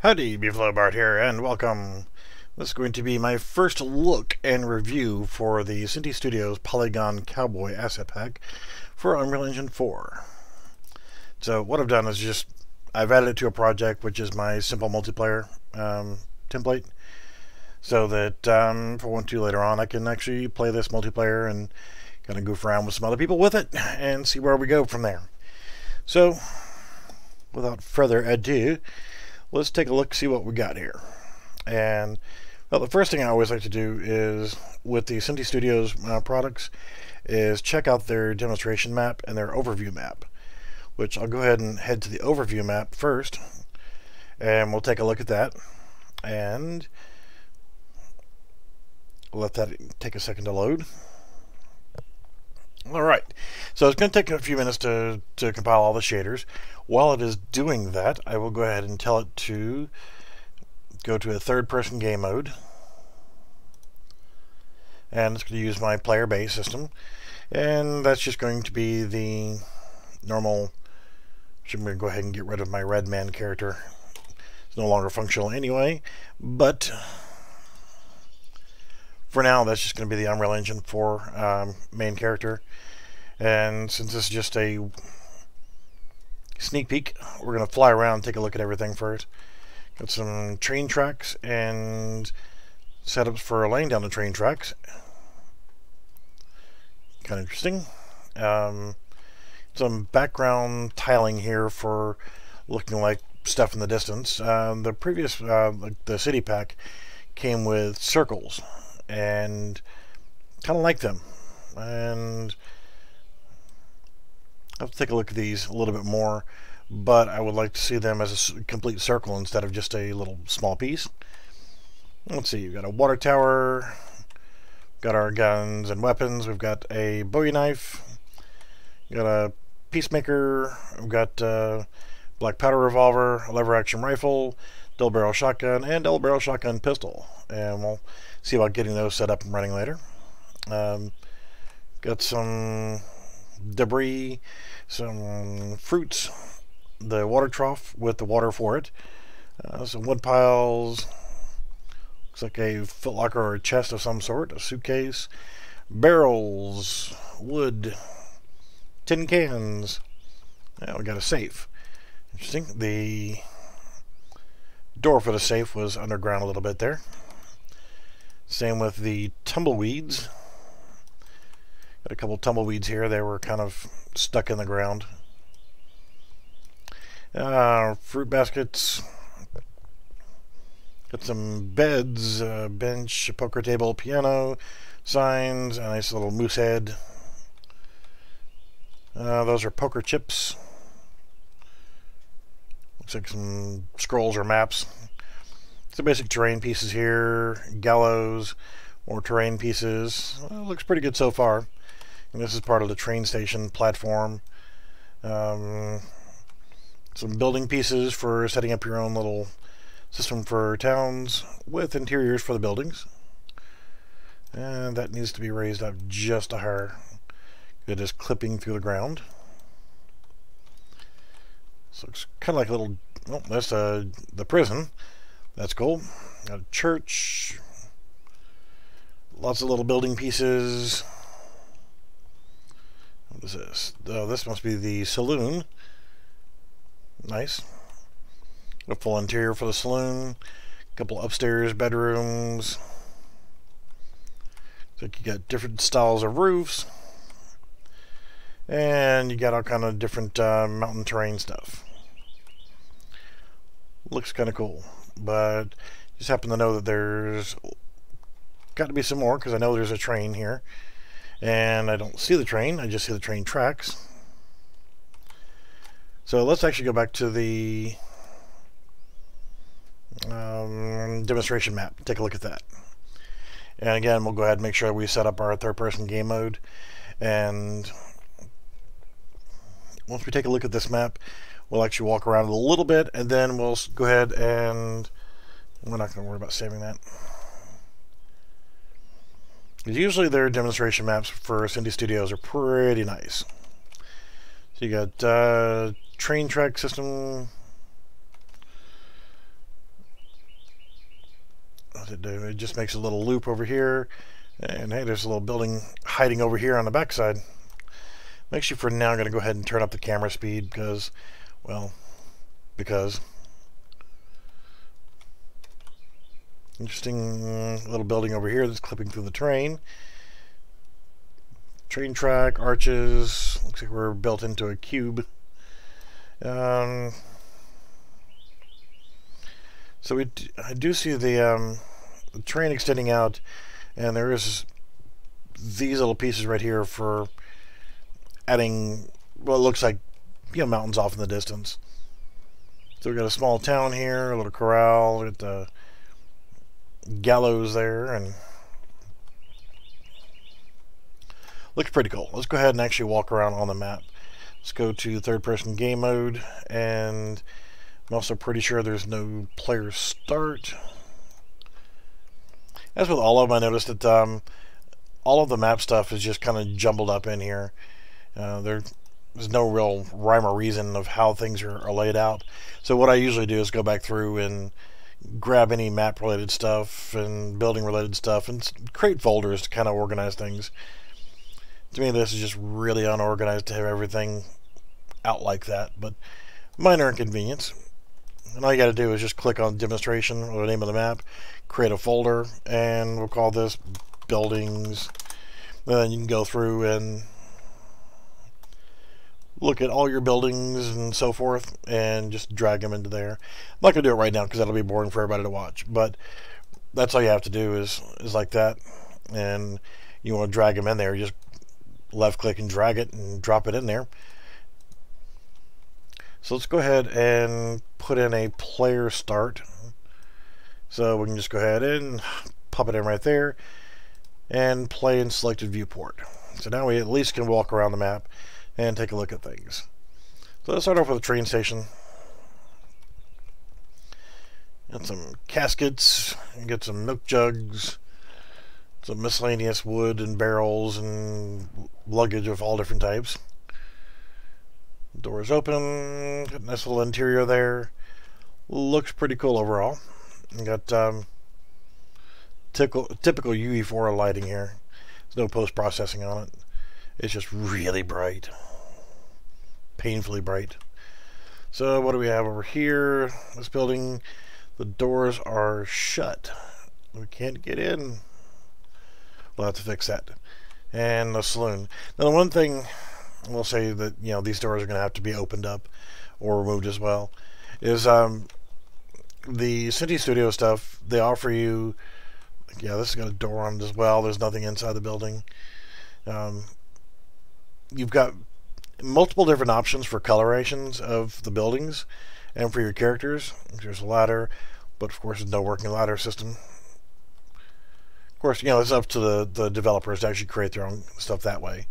Howdy, Bart here, and welcome. This is going to be my first look and review for the Synty Studios Polygon Cowboy Asset Pack for Unreal Engine 4. So what I've done is I've added it to a project which is my simple multiplayer template, so that if I want to later on I can actually play this multiplayer and kind of goof around with some other people with it and see where we go from there. So without further ado, let's take a look, see what we got here. And well, the first thing I always like to do is with the Synty Studios products is check out their demonstration map and their overview map, which I'll go ahead and head to the overview map first, and we'll take a look at that and let that take a second to load. Alright, so it's going to take a few minutes to compile all the shaders. While it is doing that, I will go ahead and tell it to go to a third-person game mode. And it's going to use my player-based system. And that's just going to be the normal... I'm going to go ahead and get rid of my red man character. It's no longer functional anyway, but for now that's just going to be the Unreal Engine 4 main character. And since this is just a sneak peek, we're going to fly around and take a look at everything first. Got some train tracks and setups for laying down the train tracks. Kind of interesting. Some background tiling here for looking like stuff in the distance. The previous, like the city pack, came with circles, and kind of like them. And I'll have to take a look at these a little bit more, but I would like to see them as a complete circle instead of just a little small piece. Let's see, we've got a water tower, got our guns and weapons, we've got a Bowie knife, we've got a peacemaker, we've got a black powder revolver, a lever action rifle, double barrel shotgun, and double barrel shotgun pistol. And we'll see about getting those set up and running later. Got some debris, some fruits, the water trough with the water for it, some wood piles, looks like a footlocker or a chest of some sort, a suitcase, barrels, wood, tin cans. We got a safe. Interesting. The door for the safe was underground a little bit there. Same with the tumbleweeds. Got a couple tumbleweeds here. They were kind of stuck in the ground. Fruit baskets. Got some beds, bench, a poker table, piano, signs, a nice little moose head. Those are poker chips. Looks like some scrolls or maps. Some basic terrain pieces here. Gallows, more terrain pieces. Looks pretty good so far. And this is part of the train station platform. Some building pieces for setting up your own little system for towns with interiors for the buildings. And that needs to be raised up just a hair. It is clipping through the ground. So it's kind of like a little... Oh, that's the prison. That's cool. Got a church. Lots of little building pieces. What is this? Oh, this must be the saloon. Nice. A full interior for the saloon. A couple upstairs bedrooms. So you got different styles of roofs. And you got all kind of different mountain terrain stuff. Looks kind of cool. But just happen to know that there's got to be some more, because I know there's a train here. And I don't see the train, I just see the train tracks. So let's actually go back to the demonstration map. Take a look at that. And again, we'll go ahead and make sure we set up our third-person game mode. And once we take a look at this map, we'll actually walk around a little bit, and then we'll go ahead and... We're not going to worry about saving that. Usually their demonstration maps for Synty Studios are pretty nice. So you got train track system, does it do? It just makes a little loop over here. And hey, there's a little building hiding over here on the backside. I'm actually for now going to go ahead and turn up the camera speed because, well, interesting little building over here that's clipping through the train. Train track, arches. Looks like we're built into a cube. So I do see the train extending out, and there is these little pieces right here for adding what looks like, you know, mountains off in the distance. So we got a small town here, a little corral, with the gallows there, and looks pretty cool. Let's go ahead and actually walk around on the map. Let's go to third-person game mode, and I'm also pretty sure there's no player start. As with all of them, I noticed that all of the map stuff is just kind of jumbled up in here. There's no real rhyme or reason of how things are laid out. So what I usually do is go back through and grab any map-related stuff and building-related stuff and create folders to kind of organize things. To me, this is just really unorganized to have everything out like that, but minor inconvenience. And all you got to do is just click on demonstration or the name of the map, create a folder, and we'll call this buildings. And then you can go through and look at all your buildings and so forth and just drag them into there. I'm not going to do it right now because that'll be boring for everybody to watch, but that's all you have to do is like that. And you want to drag them in there, you just left click and drag it and drop it in there. So let's go ahead and put in a player start. So we can just go ahead and pop it in right there and play in selected viewport. So now we at least can walk around the map and take a look at things. So let's start off with a train station. Got some caskets, get some milk jugs, some miscellaneous wood and barrels and luggage of all different types. Doors open, got a nice little interior there. Looks pretty cool overall. You got typical UE4 lighting here. There's no post-processing on it. It's just really bright. Painfully bright. So what do we have over here? This building, the doors are shut. We can't get in. We'll have to fix that. And the saloon. Now the one thing we'll say that, you know, these doors are going to have to be opened up or removed as well is the Synty Studios stuff. They offer you, yeah, this has got a door on it as well. There's nothing inside the building. You've got multiple different options for colorations of the buildings and for your characters. There's a ladder, but of course there's no working ladder system. Of course, you know, it's up to the developers to actually create their own stuff that way.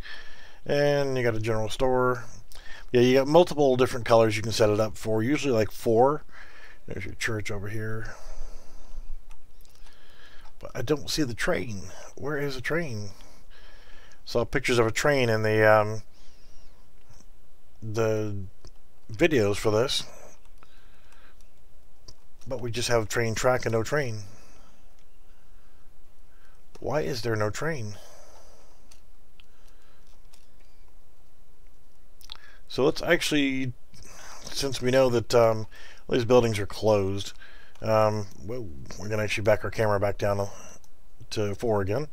And you got a general store. Yeah, you got multiple different colors you can set it up for, usually like 4. There's your church over here. But I don't see the train. Where is the train? Saw pictures of a train in the videos for this. But we just have a train track and no train. Why is there no train? So let's actually, since we know that these buildings are closed, we're going to actually back our camera back down to 4 again.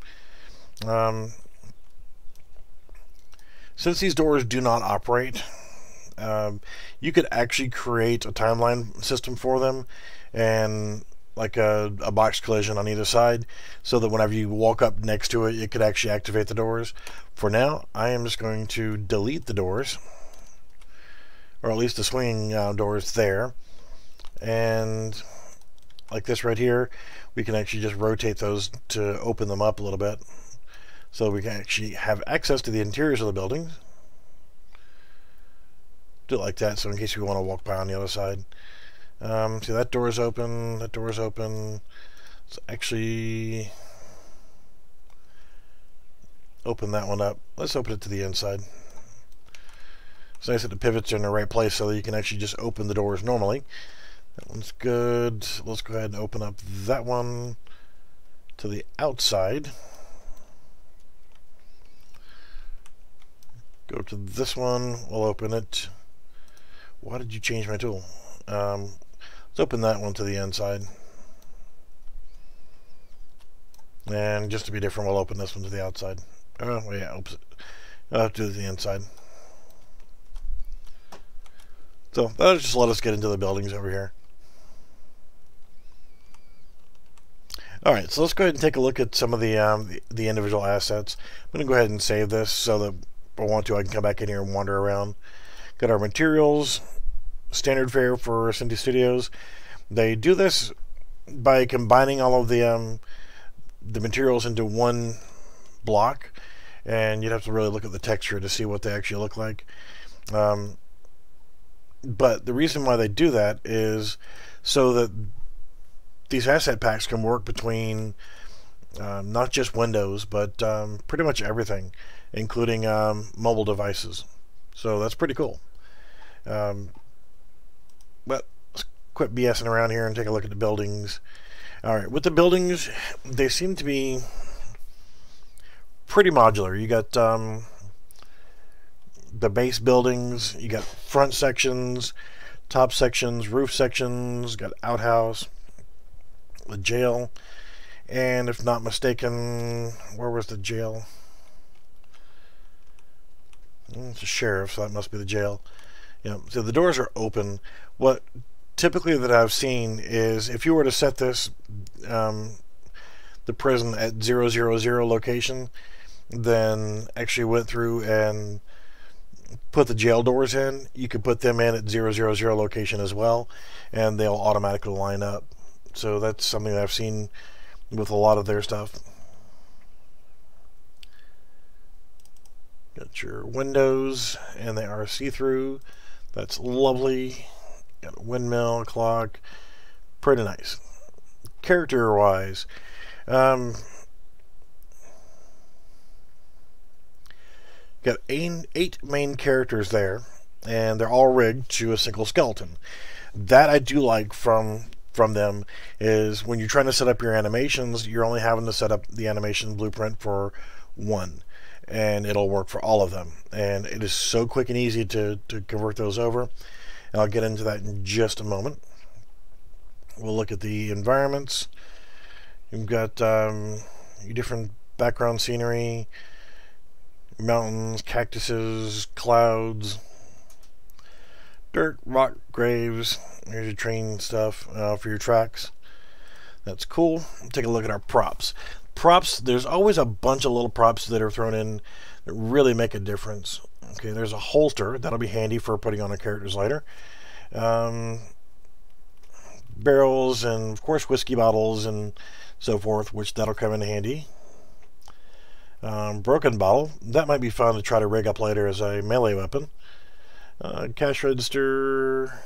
Since these doors do not operate, you could actually create a timeline system for them and like a box collision on either side so that whenever you walk up next to it, it could actually activate the doors. For now, I am just going to delete the doors, or at least the swinging doors there, and like this right here, we can actually just rotate those to open them up a little bit so we can actually have access to the interiors of the building. Do it like that, so in case we want to walk by on the other side. See, that door is open, that door is open. Let's actually open that one up. Let's open it to the inside. It's nice that the pivots are in the right place so that you can actually just open the doors normally. That one's good. Let's go ahead and open up that one. to the outside. Go to this one. We'll open it. Why did you change my tool? Let's open that one to the inside. And just to be different, we'll open this one to the outside. Oh, yeah, oops. I'll have to do the inside. So that'll just let us get into the buildings over here. Alright, so let's go ahead and take a look at some of the individual assets. I'm going to go ahead and save this so that if I want to, I can come back in here and wander around. Got our materials, standard fare for Synty Studios. They do this by combining all of the materials into one block, and you'd have to really look at the texture to see what they actually look like. But the reason why they do that is so that these asset packs can work between not just Windows, but pretty much everything, including mobile devices. So that's pretty cool. But let's quit BSing around here and take a look at the buildings. Alright, with the buildings, they seem to be pretty modular. You got the base buildings, you got front sections, top sections, roof sections, got outhouse, the jail, and if not mistaken, where was the jail? It's a sheriff, so that must be the jail. Yeah, so the doors are open. What typically that I've seen is if you were to set this the prison at 000 location, then actually went through and put the jail doors in, you could put them in at 000 location as well, and they'll automatically line up. So that's something that I've seen with a lot of their stuff. Got your windows, and they are see-through. That's lovely. Got a windmill, clock. Pretty nice. Character-wise, got 8 main characters there, and they're all rigged to a single skeleton. That I do like from them is when you're trying to set up your animations, you're only having to set up the animation blueprint for one, and it'll work for all of them. And it is so quick and easy to convert those over. And I'll get into that in just a moment. We'll look at the environments. You've got your different background scenery, mountains, cactuses, clouds, dirt, rock, graves. Here's your train stuff for your tracks. That's cool. Take a look at our props. Props, there's always a bunch of little props that are thrown in that really make a difference. Okay, there's a holster. That'll be handy for putting on our characters later. Barrels and, of course, whiskey bottles and so forth, which that'll come in handy. Broken bottle. That might be fun to try to rig up later as a melee weapon. Cash register,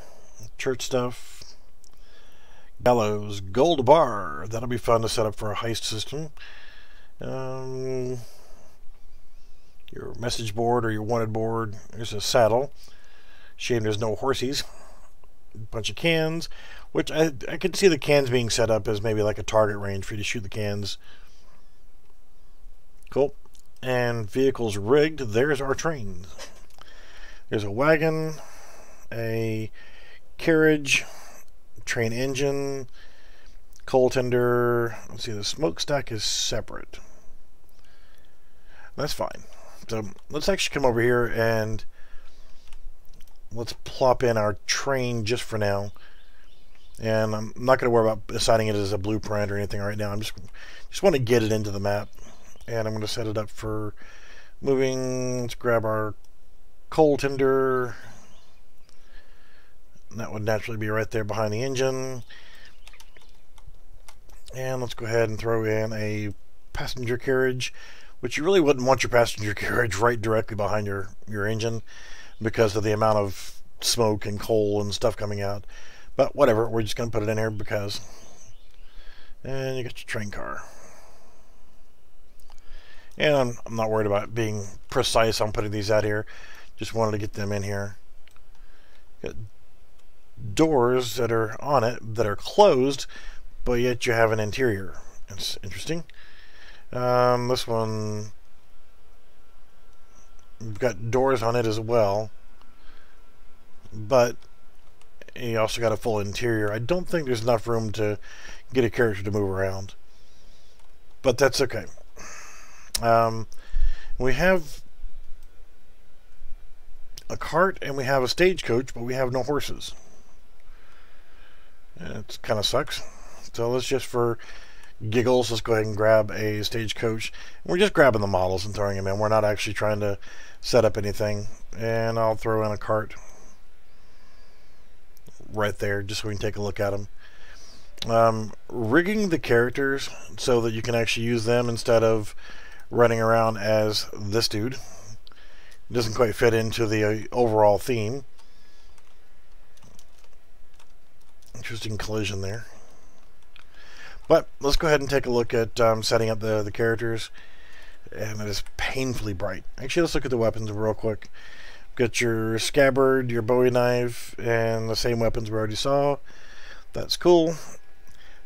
church stuff. Gallows, gold bar. That'll be fun to set up for a heist system. Your message board or your wanted board. There's a saddle. Shame there's no horsies. A bunch of cans, which I could see the cans being set up as maybe like a target range for you to shoot the cans. Cool. And vehicles rigged. There's our trains. There's a wagon, a carriage, train engine, coal tender. Let's see, the smokestack is separate. That's fine. So let's actually come over here and let's plop in our train just for now. And I'm not going to worry about assigning it as a blueprint or anything right now. I'm just want to get it into the map. And I'm going to set it up for moving. Let's grab our coal tender. And that would naturally be right there behind the engine. And let's go ahead and throw in a passenger carriage, which you really wouldn't want your passenger carriage right directly behind your engine because of the amount of smoke and coal and stuff coming out. But whatever, we're just going to put it in here because. And you got your train car. And I'm not worried about being precise on putting these out here. Just wanted to get them in here. Got doors that are on it that are closed, but yet you have an interior. It's interesting. This one, we've got doors on it as well, but you also got a full interior. I don't think there's enough room to get a character to move around, but that's okay. We have a cart and we have a stagecoach, but we have no horses. It kind of sucks. So let's just, for giggles, let's go ahead and grab a stagecoach. We're just grabbing the models and throwing them in. We're not actually trying to set up anything. And I'll throw in a cart right there just so we can take a look at them. Rigging the characters so that you can actually use them instead of running around as this dude. It doesn't quite fit into the overall theme. Interesting collision there. But let's go ahead and take a look at setting up the characters. And it is painfully bright. Actually, let's look at the weapons real quick. Got your scabbard, your bowie knife, and the same weapons we already saw. That's cool.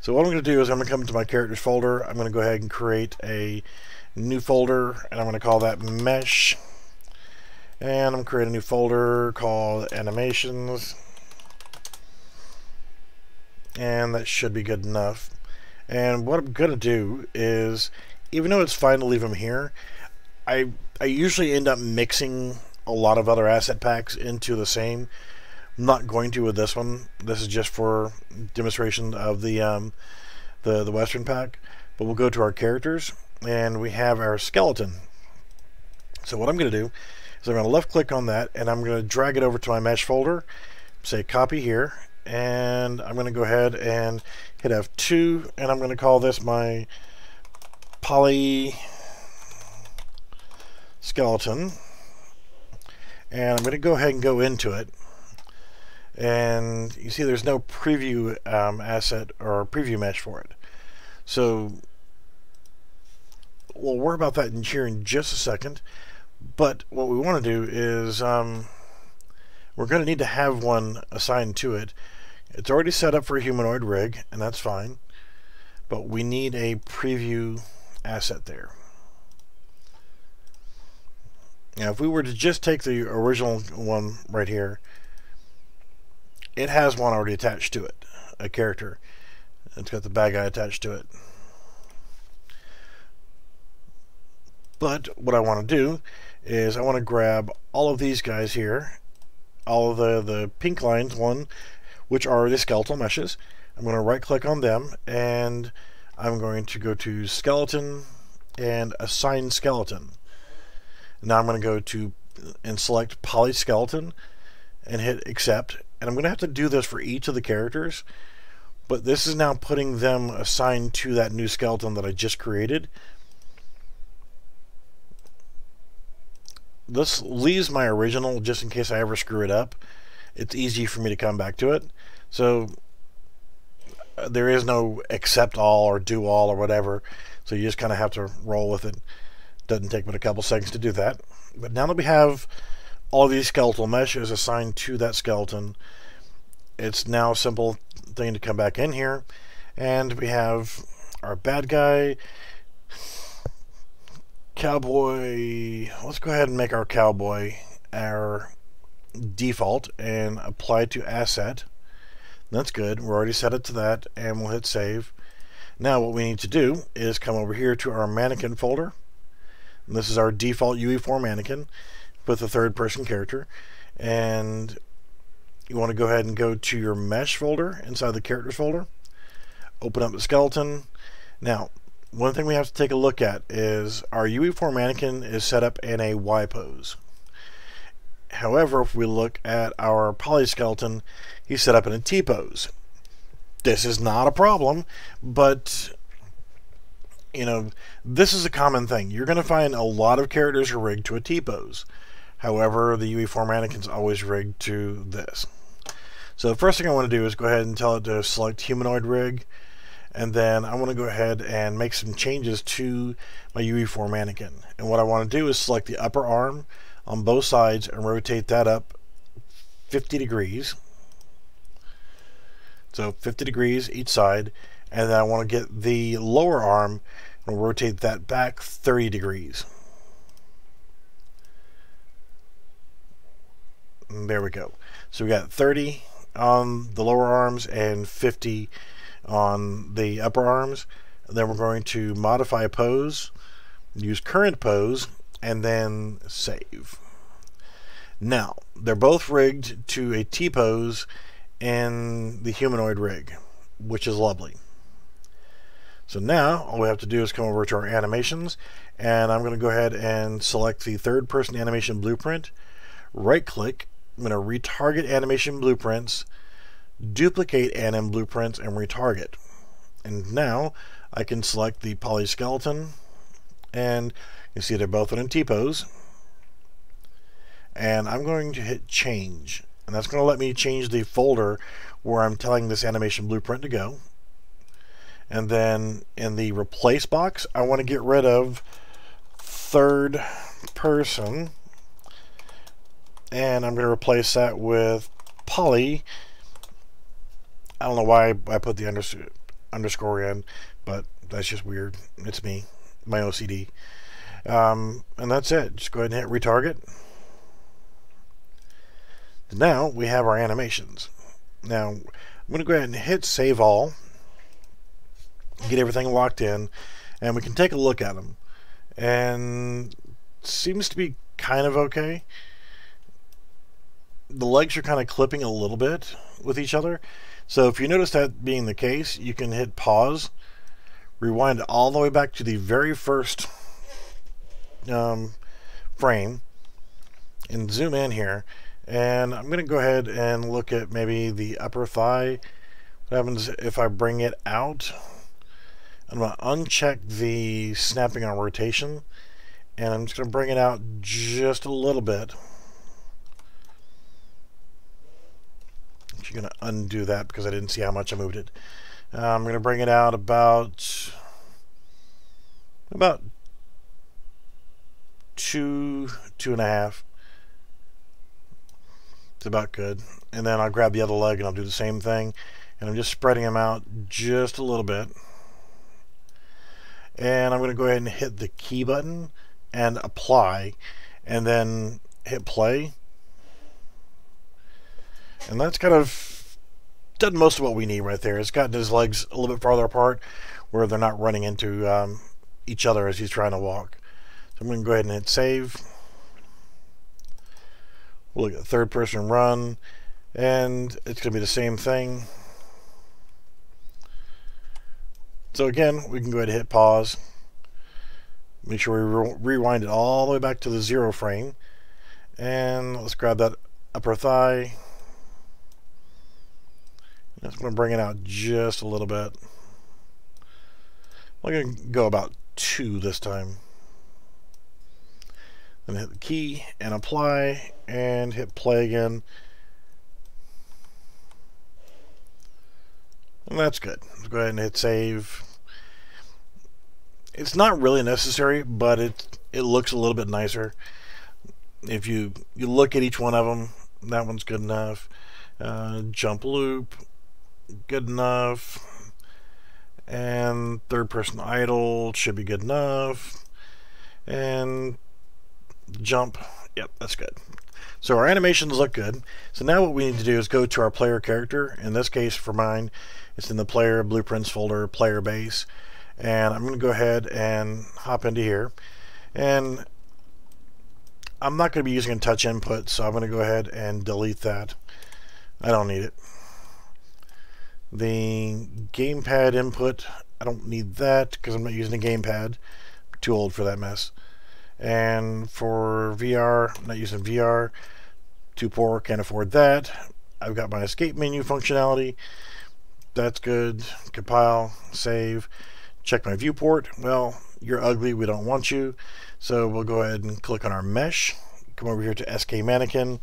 So what I'm going to do is I'm going to come into my characters folder. I'm going to go ahead and create a new folder, and I'm going to call that Mesh. And I'm going to create a new folder called Animations. And that should be good enough. And what I'm going to do is, even though it's fine to leave them here, I usually end up mixing a lot of other asset packs into the same. I'm not going to with this one. This is just for demonstration of the Western pack. But we'll go to our characters, and we have our skeleton. So what I'm going to do is I'm going to left click on that, and I'm going to drag it over to my mesh folder, say copy here, and I'm going to go ahead and hit F2, and I'm going to call this my Poly Skeleton. And I'm going to go ahead and go into it. And you see there's no preview asset or preview mesh for it. So we'll worry about that here in just a second. But what we want to do is we're going to need to have one assigned to it. It's already set up for a Humanoid Rig, and that's fine. But we need a preview asset there. Now, if we were to just take the original one right here, it has one already attached to it, a character. It's got the bad guy attached to it. But what I want to do is I want to grab all of these guys here, all of the pink lines, which are the skeletal meshes. I'm going to right click on them, and I'm going to go to skeleton and assign skeleton. Now I'm going to go to and select poly skeleton and hit accept. And I'm going to have to do this for each of the characters, but this is now putting them assigned to that new skeleton that I just created. This leaves my original just in case I ever screw it up. It's easy for me to come back to it. So there is no accept all or do all or whatever. So you just kind of have to roll with it. Doesn't take but a couple seconds to do that. But now that we have all these skeletal meshes assigned to that skeleton, it's now a simple thing to come back in here, and we have our bad guy, cowboy. Let's go ahead and make our cowboy our default and apply to asset. That's good. We're already set it to that, and we'll hit save. Now what we need to do is come over here to our mannequin folder. And this is our default UE4 mannequin with a third person character, and you want to go ahead and go to your mesh folder inside the characters folder, open up the skeleton. Now one thing we have to take a look at is our UE4 mannequin is set up in a Y pose. However, if we look at our poly skeleton, he's set up in a T pose. This is not a problem, but you know, this is a common thing. You're going to find a lot of characters are rigged to a T pose. However, the UE4 mannequin's always rigged to this. So the first thing I want to do is go ahead and tell it to select Humanoid Rig, and then I want to go ahead and make some changes to my UE4 mannequin. And what I want to do is select the upper arm on both sides and rotate that up 50 degrees. So 50 degrees each side. And then I want to get the lower arm and rotate that back 30 degrees. And there we go. So we got 30 on the lower arms and 50 on the upper arms. And then we're going to modify pose, use current pose, and then save. Now, they're both rigged to a T-pose in the Humanoid Rig, which is lovely. So now, all we have to do is come over to our animations, and I'm going to go ahead and select the third-person animation blueprint, right-click, I'm going to retarget animation blueprints, duplicate anim blueprints, and retarget. And now, I can select the poly skeleton, and you see they're both in a T-pose. And I'm going to hit change, and that's going to let me change the folder where I'm telling this animation blueprint to go. And then in the replace box, I want to get rid of third person, and I'm going to replace that with poly. I don't know why I put the underscore in, but that's just weird. It's me, my OCD. And that's it. Just go ahead and hit retarget. Now we have our animations. Now I'm going to go ahead and hit save all, get everything locked in, and we can take a look at them. And it seems to be kind of okay. The legs are kind of clipping a little bit with each other. So if you notice that being the case, you can hit pause, rewind it all the way back to the very first frame, and zoom in here. And I'm going to go ahead and look at maybe the upper thigh. What happens if I bring it out? I'm going to uncheck the snapping on rotation, and I'm just going to bring it out just a little bit. You're going to undo that because I didn't see how much I moved it. I'm going to bring it out about 2.5. It's about good. And then I'll grab the other leg and I'll do the same thing. And I'm just spreading them out just a little bit. And I'm going to go ahead and hit the key button and apply, and then hit play. And that's kind of done most of what we need right there. It's gotten his legs a little bit farther apart where they're not running into each other as he's trying to walk. So I'm going to go ahead and hit save. We'll look at third person run, and it's going to be the same thing. So again, we can go ahead and hit pause. Make sure we rewind it all the way back to the 0 frame. And let's grab that upper thigh. That's going to bring it out just a little bit. I'm going to go about 2 this time. Then hit the key and apply and hit play again. And that's good. Let's go ahead and hit save. It's not really necessary, but it looks a little bit nicer. If you look at each one of them, that one's good enough. Jump loop, good enough. And third person idle should be good enough. And jump, yep, that's good. So our animations look good. So now what we need to do is go to our player character. In this case, for mine, it's in the player blueprints folder, player base. And I'm going to go ahead and hop into here. And I'm not going to be using a touch input, so I'm going to go ahead and delete that. I don't need it. The gamepad input, I don't need that because I'm not using a gamepad. I'm too old for that mess. And for VR, I'm not using VR. Too poor, can't afford that. I've got my escape menu functionality. That's good. Compile, save. Check my viewport. Well, you're ugly, we don't want you. So we'll go ahead and click on our mesh. Come over here to SK Mannequin.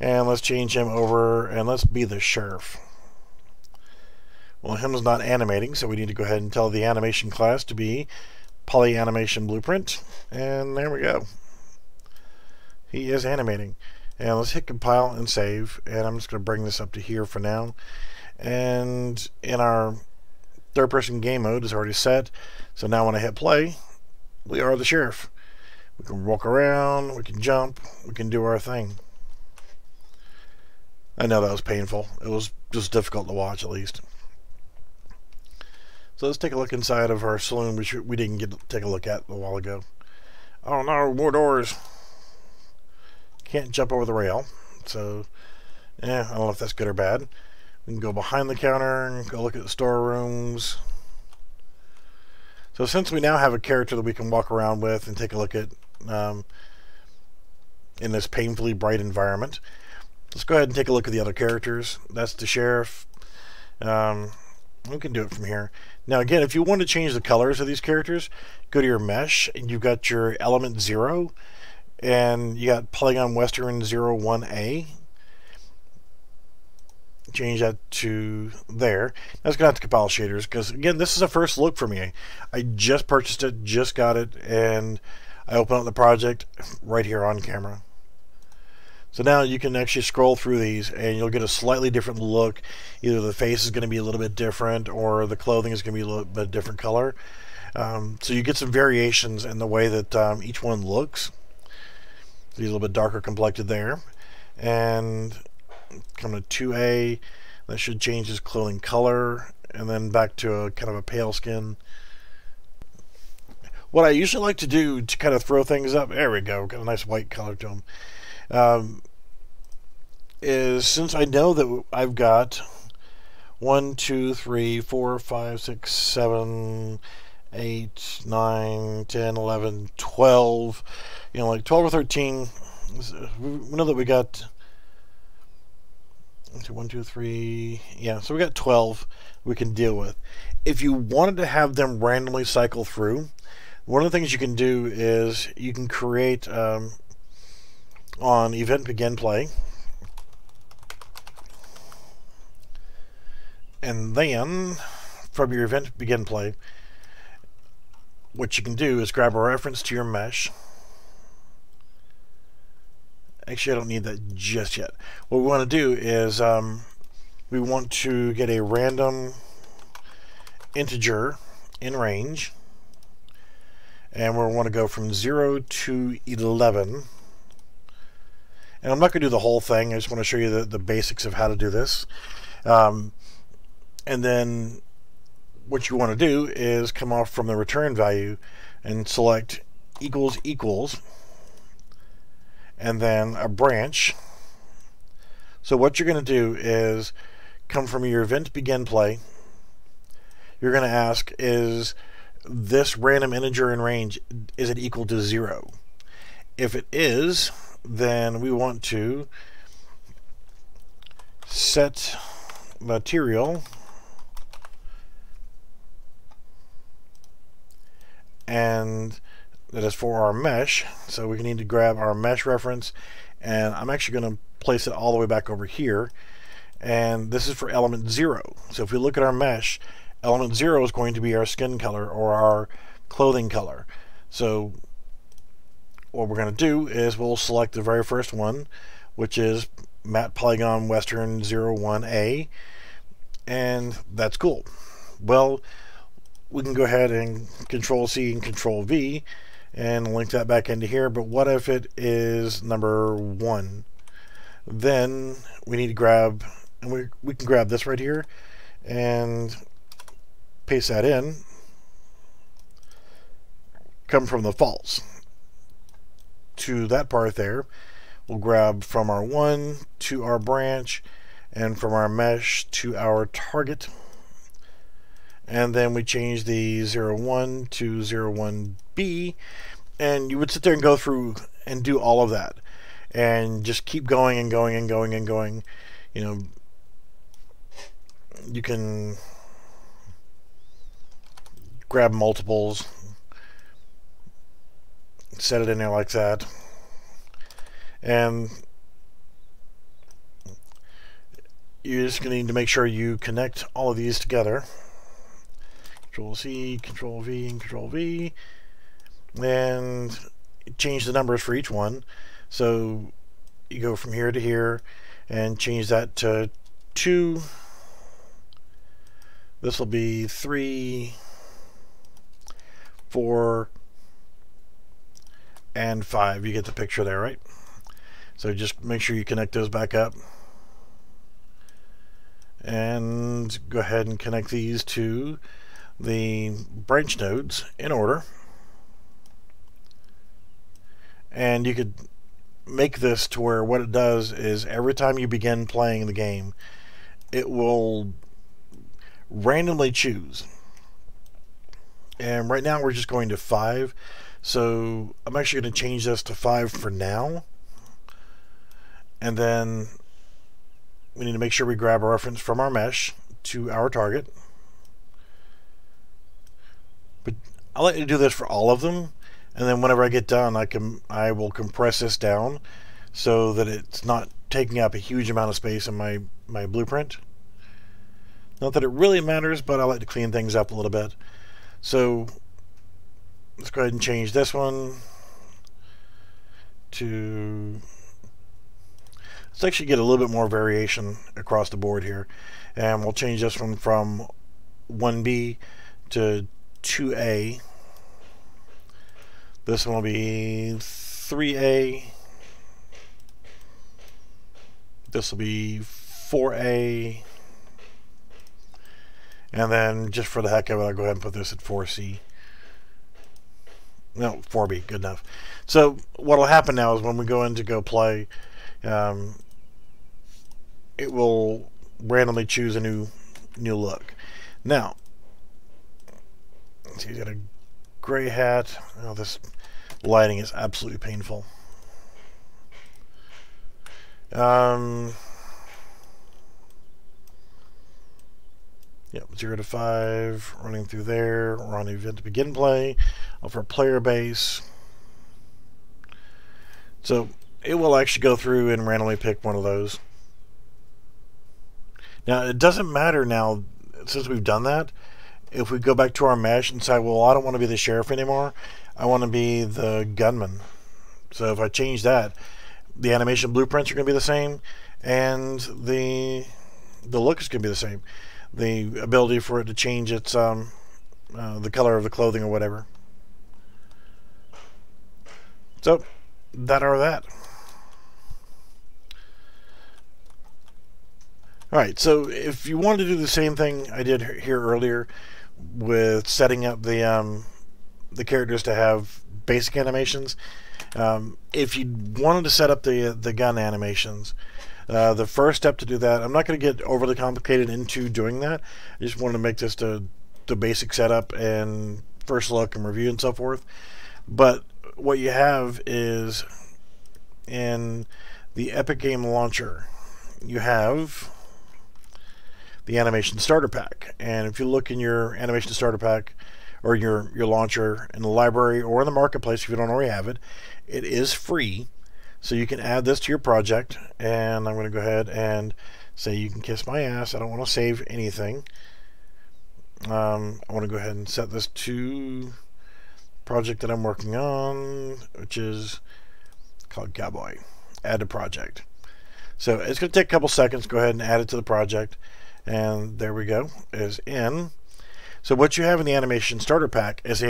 And let's change him over, and let's be the sheriff. Well, him's not animating, so we need to go ahead and tell the animation class to be Poly Animation Blueprint. And there we go. He is animating. And let's hit compile and save. And I'm just going to bring this up to here for now. And in our third-person game mode is already set. So now when I hit play, we are the sheriff. We can walk around, we can jump, we can do our thing. I know that was painful. It was just difficult to watch, at least. So let's take a look inside of our saloon, which we didn't get to take a look at a while ago. Oh no, more doors. Can't jump over the rail. So, I don't know if that's good or bad. We can go behind the counter and go look at the storerooms. So since we now have a character that we can walk around with and take a look at in this painfully bright environment, let's go ahead and take a look at the other characters. That's the sheriff. We can do it from here. Now again, if you want to change the colors of these characters, go to your mesh and you've got your element 0 and you got Polygon Western 01A. Change that to there. That's gonna have to compile shaders because again, this is a first look for me. I just purchased it, just got it, and I open up the project right here on camera. So now you can actually scroll through these and you'll get a slightly different look. Either the face is going to be a little bit different or the clothing is going to be a little bit different color. So you get some variations in the way that each one looks. So he's a little bit darker complected there. And come to 2A, that should change his clothing color, and then back to a kind of a pale skin. What I usually like to do to kind of throw things up, there we go, got a nice white color to him, is since I know that I've got 1, 2, 3, 4, 5, 6, 7, 8, 9, 10, 11, 12, like 12 or 13, we know that we got 1, 2, 3, yeah, so we got 12 we can deal with. If you wanted to have them randomly cycle through, one of the things you can do is you can create on event begin play, and then from your event begin play, what you can do is grab a reference to your mesh. Actually, I don't need that just yet. What we want to do is we want to get a random integer in range, and we want to go from 0 to 11. And I'm not going to do the whole thing. I just want to show you the basics of how to do this. And then what you want to do is come off from the return value and select equals equals, and then a branch. So what you're going to do is come from your event begin play. You're going to ask, is this random integer in range, is it equal to 0? If it is, then we want to set material and that is for our mesh. So we need to grab our mesh reference, and I'm actually going to place it all the way back over here, and this is for element 0. So if we look at our mesh, element 0 is going to be our skin color or our clothing color. So what we're going to do is we'll select the very first one, which is Matte Polygon Western 01A, and that's cool. Well, we can go ahead and Control C and Control V and link that back into here, but what if it is number 1? Then we need to grab, and we can grab this right here and paste that in, come from the false to that part there. We'll grab from our 1 to our branch, and from our mesh to our target, and then we change the 01 to 01B, and you would sit there and go through and do all of that and just keep going and going and going and going. You can grab multiples, set it in there like that, and you're just going to need to make sure you connect all of these together. Control C, Control V, and Control V, and change the numbers for each one. So you go from here to here and change that to 2, This will be 3, 4, and 5. You get the picture there, right? So just make sure you connect those back up. And go ahead and connect these to the branch nodes in order. And you could make this to where what it does is every time you begin playing the game, it will randomly choose. And right now we're just going to 5, so I'm actually going to change this to 5 for now, and then we need to make sure we grab a reference from our mesh to our target. But I'll let you do this for all of them, and then whenever I get done I will compress this down so that it's not taking up a huge amount of space in my blueprint. Not that it really matters, but I like to clean things up a little bit. So let's go ahead and change this one to... Let's actually get a little bit more variation across the board here. And we'll change this one from 1B to 2A. This one will be 3A. This will be 4A. And then, just for the heck of it, I'll go ahead and put this at 4C. No, 4B, good enough. So, what will happen now is when we go in to go play, it will randomly choose a new look. Now, let's see, he's got a gray hat. Oh, this lighting is absolutely painful. Yep, 0 to 5, running through there. We're on the event to begin play. For player base. So it will actually go through and randomly pick one of those. Now it doesn't matter now, since we've done that, if we go back to our mesh and say, well, I don't want to be the sheriff anymore, I want to be the gunman. So if I change that, the animation blueprints are going to be the same, and the look is going to be the same. The ability for it to change its the color of the clothing or whatever. So that or that. Alright, so if you wanted to do the same thing I did here earlier with setting up the characters to have basic animations, if you wanted to set up the gun animations, the first step to do that, I'm not going to get overly complicated into doing that. I just wanted to make this the basic setup and first look and review and so forth. But what you have is in the Epic Game Launcher, you have the Animation Starter Pack. And if you look in your Animation Starter Pack or your launcher in the library or in the marketplace, if you don't already have it, it is free. So you can add this to your project, and I'm going to go ahead and say you can kiss my ass. I don't want to save anything. I want to go ahead and set this to the project that I'm working on, which is called Cowboy. Add to project. So it's going to take a couple seconds. Go ahead and add it to the project, and there we go. Is in. So what you have in the Animation Starter Pack is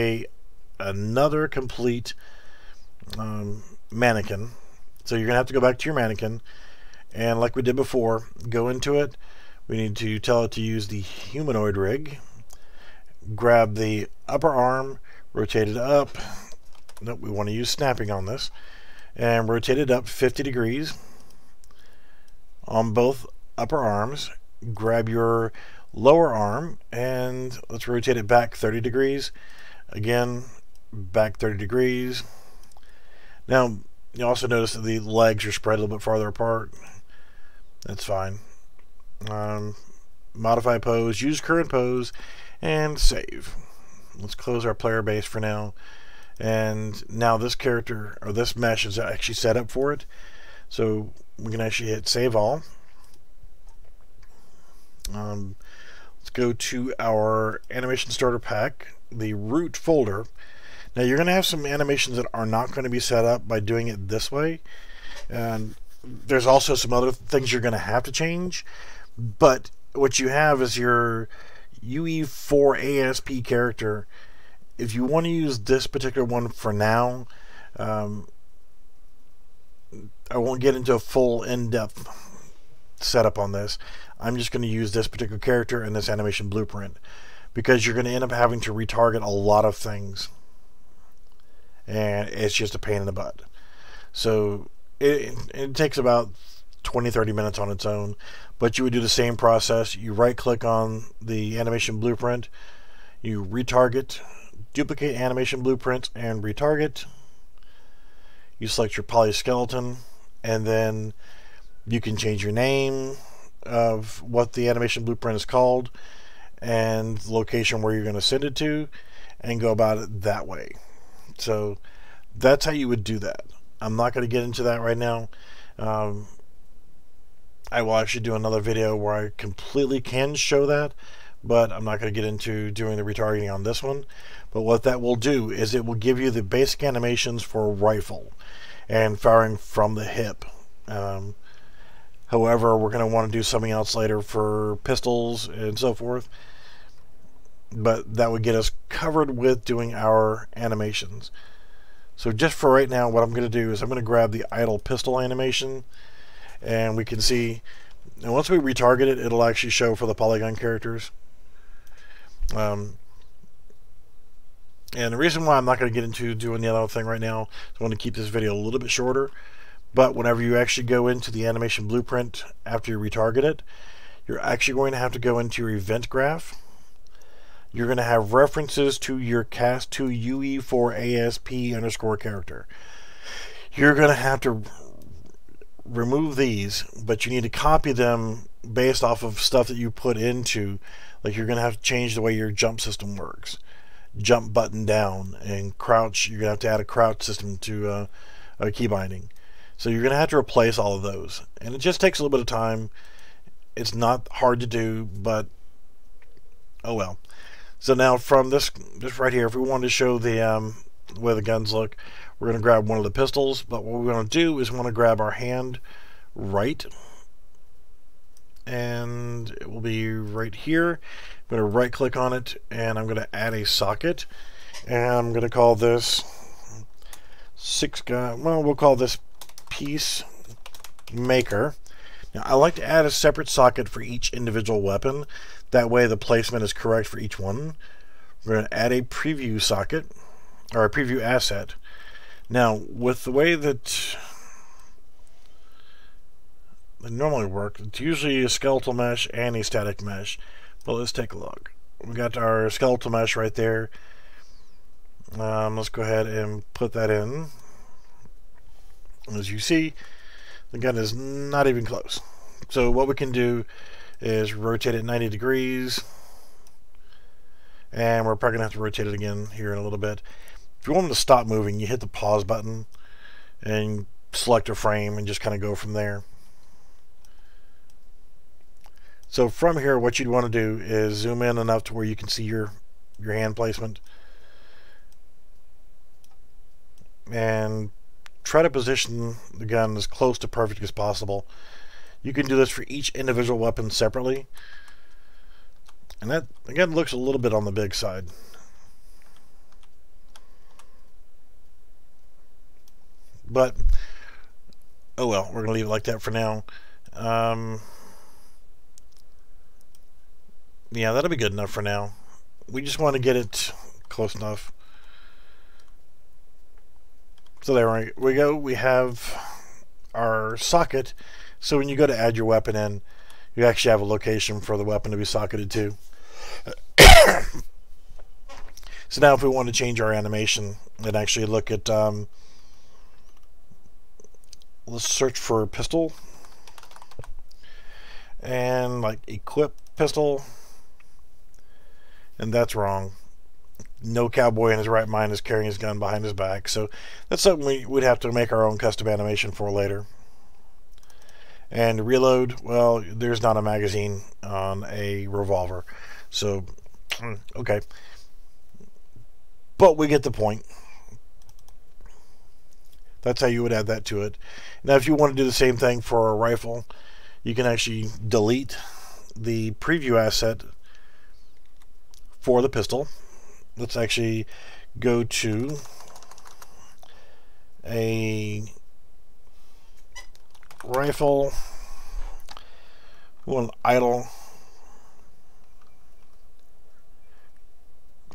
another complete mannequin. So you're going to have to go back to your mannequin, and like we did before, go into it. We need to tell it to use the Humanoid Rig. Grab the upper arm, rotate it up. Nope, we want to use snapping on this. And rotate it up 50 degrees on both upper arms. Grab your lower arm, and let's rotate it back 30 degrees. Again, back 30 degrees. Now, you also notice that the legs are spread a little bit farther apart. That's fine. Modify pose, use current pose, and save. Let's close our player base for now. And now this character, or this mesh, is actually set up for it. So we can actually hit Save All. Let's go to our Animation Starter Pack, the root folder. Now you're going to have some animations that are not going to be set up by doing it this way, and there's also some other things you're going to have to change. But what you have is you UE4 ASP character, if you want to use this particular one for now, I won't get into a full in-depth setup on this. I'm just going to use this particular character and this animation blueprint, because you're going to end up having to retarget a lot of things, and it's just a pain in the butt. So it takes about 20-30 minutes on its own, but you would do the same process. You right click on the animation blueprint, you retarget, duplicate animation blueprint and retarget, you select your polyskeleton, and then you can change your name of what the animation blueprint is called and the location where you're going to send it to, and go about it that way. So that's how you would do that. I'm not going to get into that right now. I will actually do another video where I completely can show that, but I'm not going to get into doing the retargeting on this one. But what that will do is it will give you the basic animations for a rifle and firing from the hip. However, we're going to want to do something else later for pistols and so forth. But that would get us covered with doing our animations. So just for right now, what I'm going to do is I'm going to grab the idle pistol animation, and we can see, and once we retarget it, it'll actually show for the Polygon characters. And the reason why I'm not going to get into doing the other thing right now is I want to keep this video a little bit shorter. But whenever you actually go into the animation blueprint after you retarget it, you're actually going to have to go into your event graph. You're going to have references to your cast2 UE4 ASP underscore character. You're going to have to remove these, but you need to copy them based off of stuff that you put into, like you're going to have to change the way your jump system works. Jump button down, and crouch, you're going to add a crouch system to a key binding. So you're going to have to replace all of those, and it just takes a little bit of time. It's not hard to do, but oh well. So now from this right here, if we wanted to show the way the guns look, we're going to grab one of the pistols, but what we're going to do is we want to grab our hand right, and it will be right here. I'm going to right click on it, and I'm going to add a socket, and I'm going to call this we'll call this piece maker. Now I like to add a separate socket for each individual weapon, that way the placement is correct for each one. We're going to add a preview socket, or a preview asset. Now with the way that they normally work, it's usually a skeletal mesh and a static mesh. But let's take a look. We got our skeletal mesh right there. Let's go ahead and put that in. As you see, the gun is not even close. So what we can do is rotate it 90 degrees, and we're probably going to have to rotate it again here in a little bit. If you want them to stop moving, you hit the pause button and select a frame and just kind of go from there. So from here, what you'd want to do is zoom in enough to where you can see your hand placement, and try to position the gun as close to perfect as possible. You can do this for each individual weapon separately, and that again looks a little bit on the big side. But oh well, we're gonna leave it like that for now. Yeah, that'll be good enough for now. We just want to get it close enough. So there we go. We have our socket. So when you go to add your weapon in, you actually have a location for the weapon to be socketed to. So now if we want to change our animation and actually look at, let's search for pistol. And like equip pistol. And that's wrong. No cowboy in his right mind is carrying his gun behind his back. So that's something we'd have to make our own custom animation for later. And reload, well, there's not a magazine on a revolver. So, okay. But we get the point. That's how you would add that to it. Now, if you want to do the same thing for a rifle, you can actually delete the preview asset for the pistol. Let's actually go to a rifle. We want idle.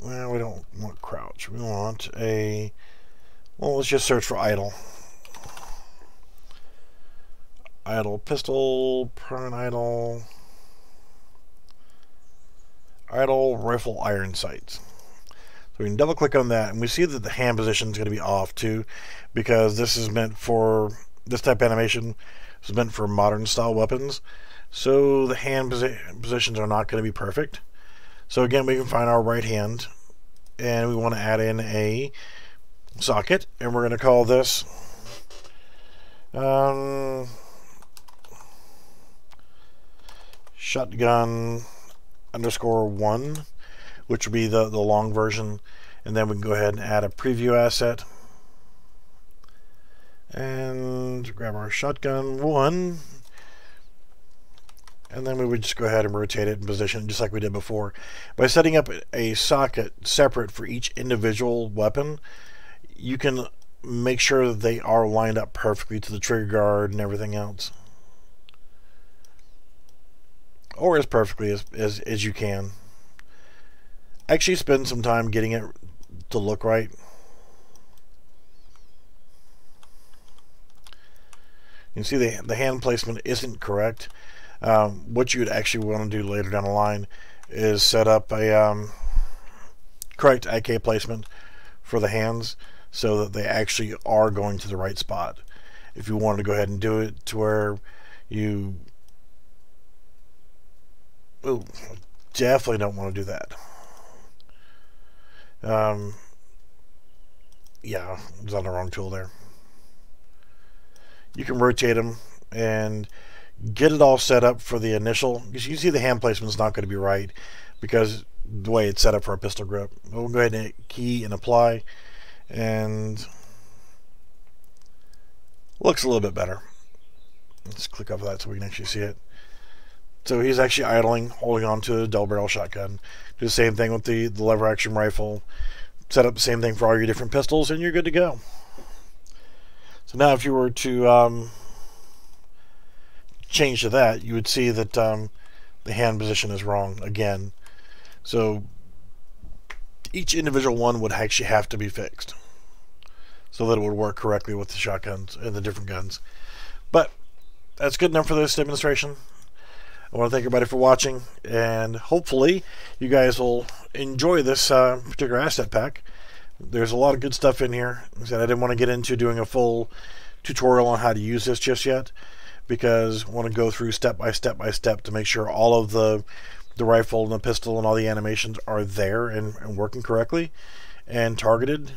Well, we don't want crouch. We want a... Well, let's just search for idle. Idle pistol, permanent idle. Idle rifle iron sights. So we can double click on that, and we see that the hand position is going to be off too, because this is meant for, this type of animation is meant for modern style weapons. So the hand positions are not going to be perfect. So again, we can find our right hand, and we want to add in a socket, and we're going to call this shotgun _1, which will be the long version. And then we can go ahead and add a preview asset and grab our shotgun 1, and then we would just go ahead and rotate it in position just like we did before. By setting up a socket separate for each individual weapon, you can make sure that they are lined up perfectly to the trigger guard and everything else, or as perfectly as you can. Actually spend some time getting it to look right. You can see the hand placement isn't correct. What you would actually want to do later down the line is set up a correct IK placement for the hands so that they actually are going to the right spot. If you wanted to go ahead and do it to where you definitely don't want to do that. Yeah, I was on the wrong tool there. You can rotate them and get it all set up for the initial, because you see the hand placement is not going to be right because the way it's set up for a pistol grip. We'll go ahead and hit key and apply, and looks a little bit better. Let's click off of that so we can actually see it. So he's actually idling, holding on to a double barrel shotgun. Do the same thing with the lever action rifle. Set up the same thing for all your different pistols, and you're good to go. So now if you were to change to that, you would see that the hand position is wrong again. So each individual one would actually have to be fixed so that it would work correctly with the shotguns and the different guns. But that's good enough for this demonstration. I want to thank everybody for watching, and hopefully you guys will enjoy this particular asset pack. There's a lot of good stuff in here. Like I said, I didn't want to get into doing a full tutorial on how to use this just yet, because I want to go through step by step to make sure all of the rifle and the pistol and all the animations are there and working correctly and targeted.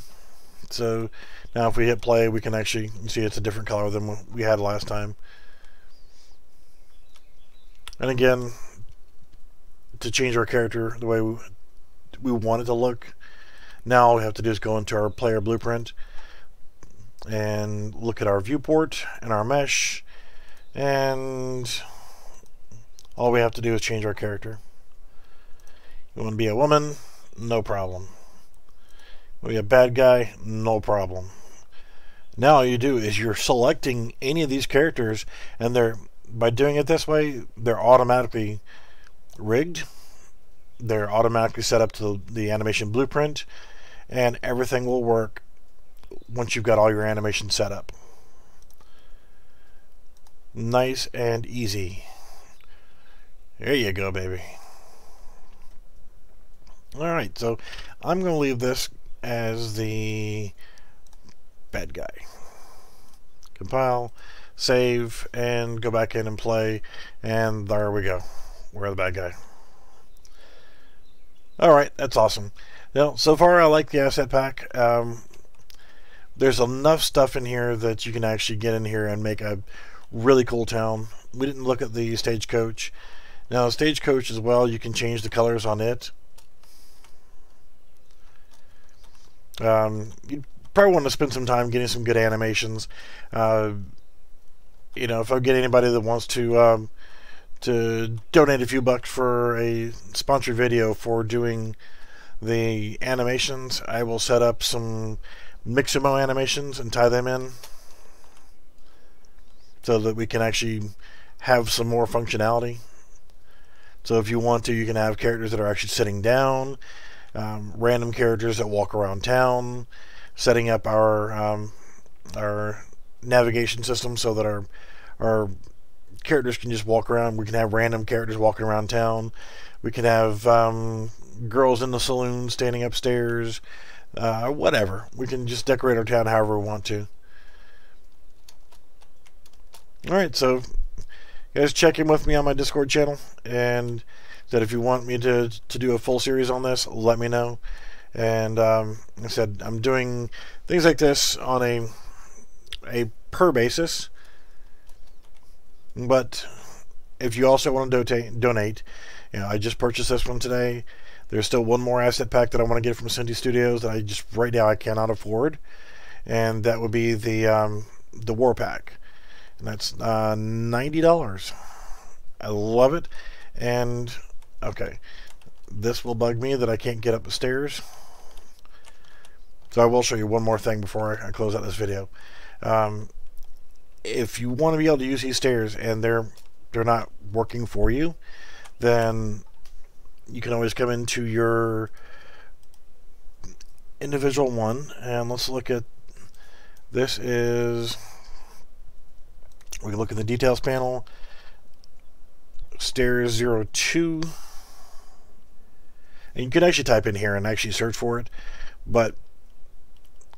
So now if we hit play, we can actually see it's a different color than what we had last time. And again, to change our character the way we want it to look, now all we have to do is go into our player blueprint and look at our viewport and our mesh, and all we have to do is change our character. You want to be a woman? No problem. You want to be a bad guy? No problem. Now all you do is you're selecting any of these characters, and by doing it this way, they're automatically rigged. They're automatically set up to the animation blueprint, and everything will work once you've got all your animations set up. Nice and easy. There you go, baby. Alright, so I'm going to leave this as the bad guy. Compile, save, and go back in and play, and there we go. We're the bad guy. Alright, that's awesome. Now, so far I like the asset pack. There's enough stuff in here that you can actually get in here and make a really cool town. We didn't look at the stagecoach. Now, stagecoach as well, you can change the colors on it. You'd probably want to spend some time getting some good animations. You know, if I get anybody that wants to donate a few bucks for a sponsored video for doing the animations, I will set up some Mixamo animations and tie them in so that we can actually have some more functionality. So if you want to, you can have characters that are actually sitting down, random characters that walk around town, setting up our navigation system so that our characters can just walk around. We can have random characters walking around town. We can have girls in the saloon standing upstairs, whatever. We can just decorate our town however we want to. Alright, so you guys check in with me on my Discord channel, and that if you want me to do a full series on this, let me know. And like I said, I'm doing things like this on a per basis, but if you also want to donate, you know, I just purchased this one today. There's still one more asset pack that I want to get from Synty Studios that I just right now I cannot afford, and that would be the War Pack, and that's $90. I love it. And okay, this will bug me that I can't get up the stairs, so I will show you one more thing before I close out this video. If you want to be able to use these stairs and they're not working for you, then you can always come into your individual one, and let's look at this. We can look at the details panel, stairs 02, and you can actually type in here and actually search for it, but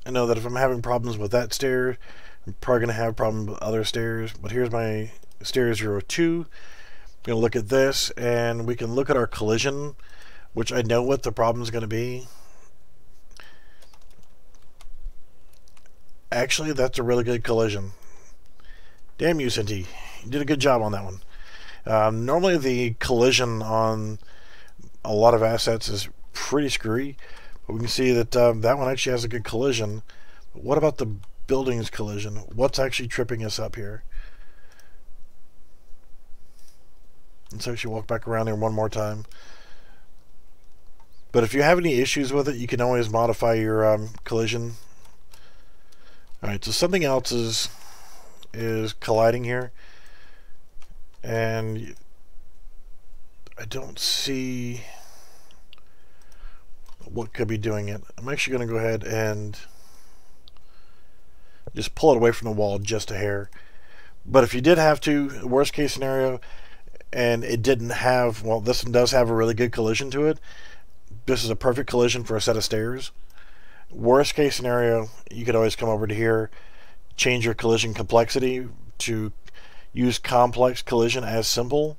I know that if I'm having problems with that stair, I'm probably going to have problems with other stairs. But here's my stair 02. I'm going to look at this, and we can look at our collision, which I know what the problem is going to be. Actually, that's a really good collision. Damn you, Synty. You did a good job on that one. Normally the collision on a lot of assets is pretty screwy, but we can see that that one actually has a good collision. But what about the building's collision? What's actually tripping us up here? Let's actually walk back around there one more time. But if you have any issues with it, you can always modify your collision. Alright, so something else is colliding here, and I don't see what could be doing it. I'm actually going to go ahead and just pull it away from the wall just a hair. But if you did have to, worst case scenario, and it didn't have, well, this one does have a really good collision to it. This is a perfect collision for a set of stairs. Worst case scenario, you could always come over to here, change your collision complexity to use complex collision as simple.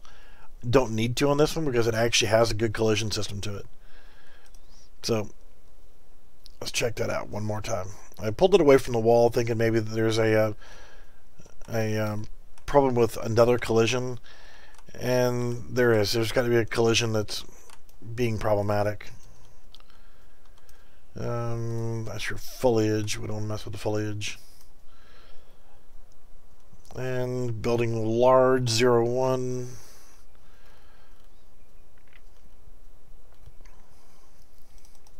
Don't need to on this one because it actually has a good collision system to it. So let's check that out one more time. I pulled it away from the wall thinking maybe that there's a problem with another collision, and there's got to be a collision that's being problematic. That's your foliage. We don't mess with the foliage. And building large 01.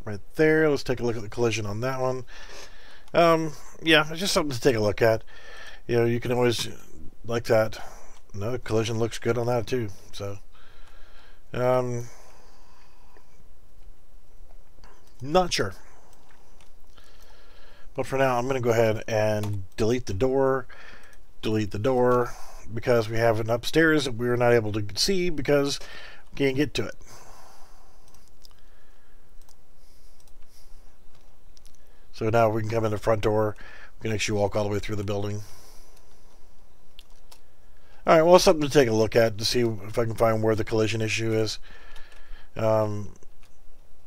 Right there. Let's take a look at the collision on that one. Yeah, it's just something to take a look at. You know, you can always, like that. No, the collision looks good on that too. So, not sure. But for now, I'm going to go ahead and delete the door, because we have an upstairs that we're not able to see because we can't get to it. So now we can come in the front door. We can actually walk all the way through the building. Alright, well, something to take a look at to see if I can find where the collision issue is.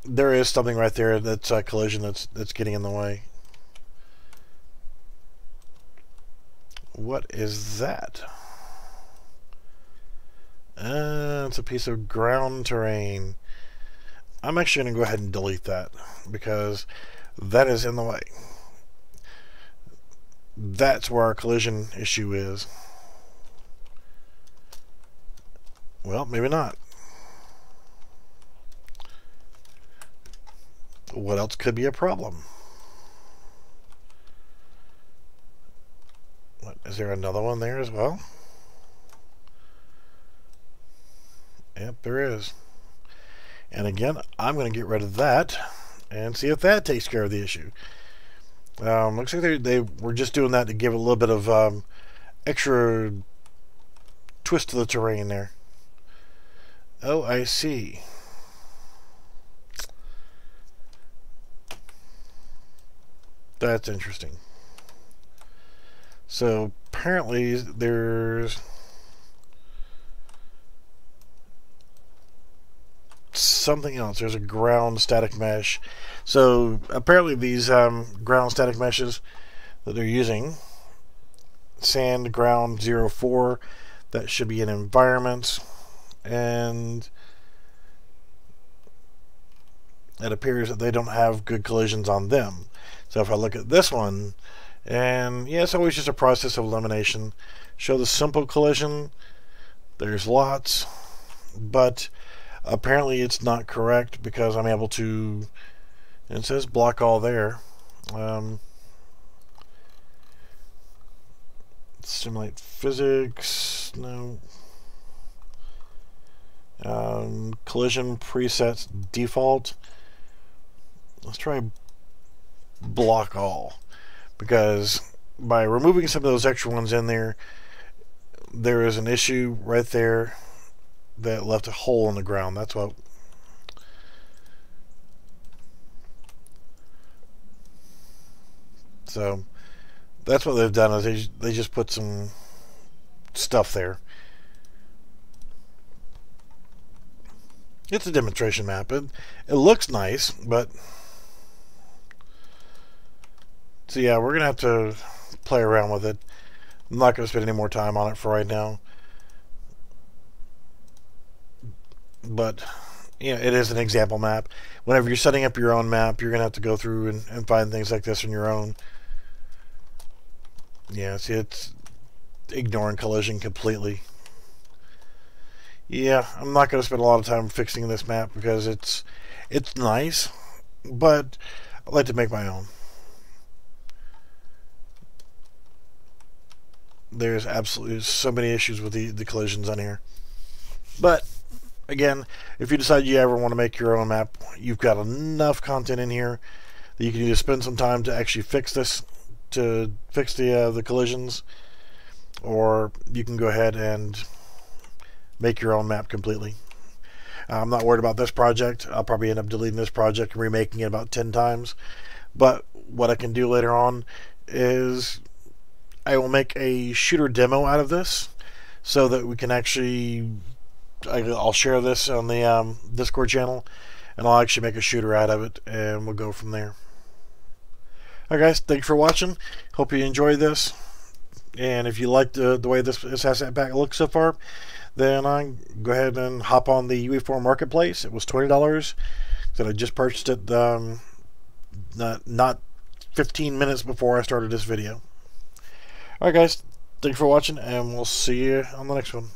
There is something right there that's a collision that's getting in the way. What is that? It's a piece of ground terrain. I'm actually going to go ahead and delete that because that is in the way. That's where our collision issue is. Well, maybe not. what else could be a problem? What, is there another one there as well? Yep, there is. And again, I'm going to get rid of that and see if that takes care of the issue. Looks like they were just doing that to give a little bit of extra twist to the terrain there. Oh, I see. That's interesting. So apparently there's something else. There's a ground static mesh. So apparently these ground static meshes that they're using, sand ground 04, that should be in environments, and it appears that they don't have good collisions on them. So if I look at this one, and yeah, it's always just a process of elimination. Show the simple collision. There's lots, but apparently it's not correct because I'm able to, it says block all there. Simulate physics, no. Collision presets default. Let's try block all, because by removing some of those extra ones in there, there is an issue right there that left a hole in the ground. That's what. So that's what they've done, is they just put some stuff there. It's a demonstration map. It looks nice, but so yeah, we're gonna have to play around with it. I'm not gonna spend any more time on it for right now. But yeah, it is an example map. Whenever you're setting up your own map, you're gonna have to go through and find things like this on your own. Yeah, see, it's ignoring collision completely. Yeah, I'm not going to spend a lot of time fixing this map because it's nice, but I like to make my own. There's absolutely so many issues with the collisions on here. But again, if you decide you ever want to make your own map, you've got enough content in here that you can either spend some time to actually fix this, to fix the collisions, or you can go ahead and make your own map completely. I'm not worried about this project. I'll probably end up deleting this project and remaking it about 10 times. But what I can do later on is I will make a shooter demo out of this so that we can actually, I'll share this on the Discord channel, and I'll actually make a shooter out of it, and we'll go from there. Alright guys, thanks for watching. Hope you enjoyed this. And if you like the way this asset pack looks so far, then go ahead and hop on the UE4 marketplace. It was $20. So I just purchased it not 15 minutes before I started this video. Alright guys, thanks for watching, and we'll see you on the next one.